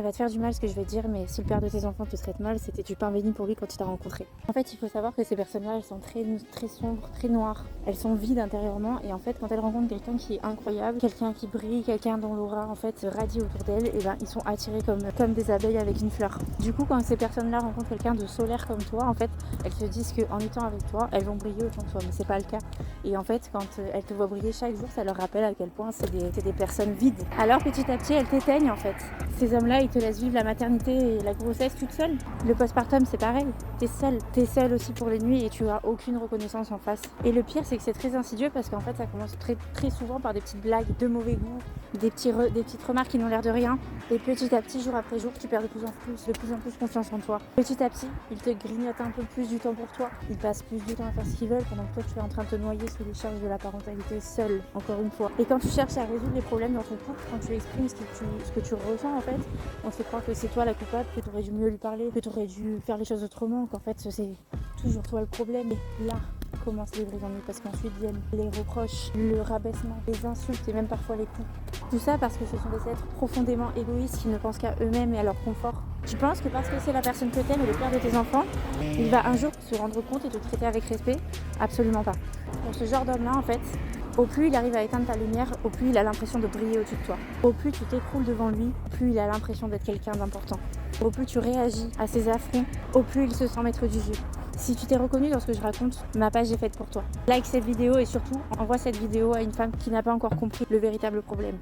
Ça va te faire du mal ce que je vais te dire, mais si le père de tes enfants te traite mal, c'était du pain béni pour lui quand il t'a rencontré. En fait, il faut savoir que ces personnes-là, elles sont très sombres, très noires. Elles sont vides intérieurement et en fait, quand elles rencontrent quelqu'un qui est incroyable, quelqu'un qui brille, quelqu'un dont l'aura en fait radie autour d'elles, et ben ils sont attirés comme des abeilles avec une fleur. Du coup, quand ces personnes-là rencontrent quelqu'un de solaire comme toi, en fait, elles se disent qu'en étant avec toi, elles vont briller autant que toi, mais c'est pas le cas. Et en fait, quand elles te voient briller chaque jour, ça leur rappelle à quel point c'est des personnes vides. Alors petit à petit, elles t'éteignent en fait. Ces hommes-là, ils te laissent vivre la maternité et la grossesse toute seule. Le postpartum, c'est pareil. T'es seule aussi pour les nuits et tu as aucune reconnaissance en face. Et le pire, c'est que c'est très insidieux parce qu'en fait, ça commence très souvent par des petites blagues de mauvais goût, des petites remarques qui n'ont l'air de rien. Et petit à petit, jour après jour, tu perds de plus en plus confiance en toi. Petit à petit, ils te grignotent un peu plus du temps pour toi. Ils passent plus du temps à faire ce qu'ils veulent pendant que toi, tu es en train de te noyer sous les charges de la parentalité seule, encore une fois. Et quand tu cherches à résoudre les problèmes dans ton couple, quand tu exprimes ce que tu ressens en fait, on te fait croire que c'est toi la coupable, que tu aurais dû mieux lui parler, que tu aurais dû faire les choses autrement, qu'en fait c'est toujours toi le problème. Et là commencent les vrais ennuis parce qu'ensuite viennent les reproches, le rabaissement, les insultes et même parfois les coups. Tout ça parce que ce sont des êtres profondément égoïstes qui ne pensent qu'à eux-mêmes et à leur confort. Tu penses que parce que c'est la personne que t'aimes et le père de tes enfants, il va un jour se rendre compte et te traiter avec respect? Absolument pas. Pour ce genre d'homme-là, en fait, au plus il arrive à éteindre ta lumière, au plus il a l'impression de briller au-dessus de toi. Au plus tu t'écroules devant lui, plus il a l'impression d'être quelqu'un d'important. Au plus tu réagis à ses affronts, au plus il se sent maître du jeu. Si tu t'es reconnu dans ce que je raconte, ma page est faite pour toi. Like cette vidéo et surtout, envoie cette vidéo à une femme qui n'a pas encore compris le véritable problème.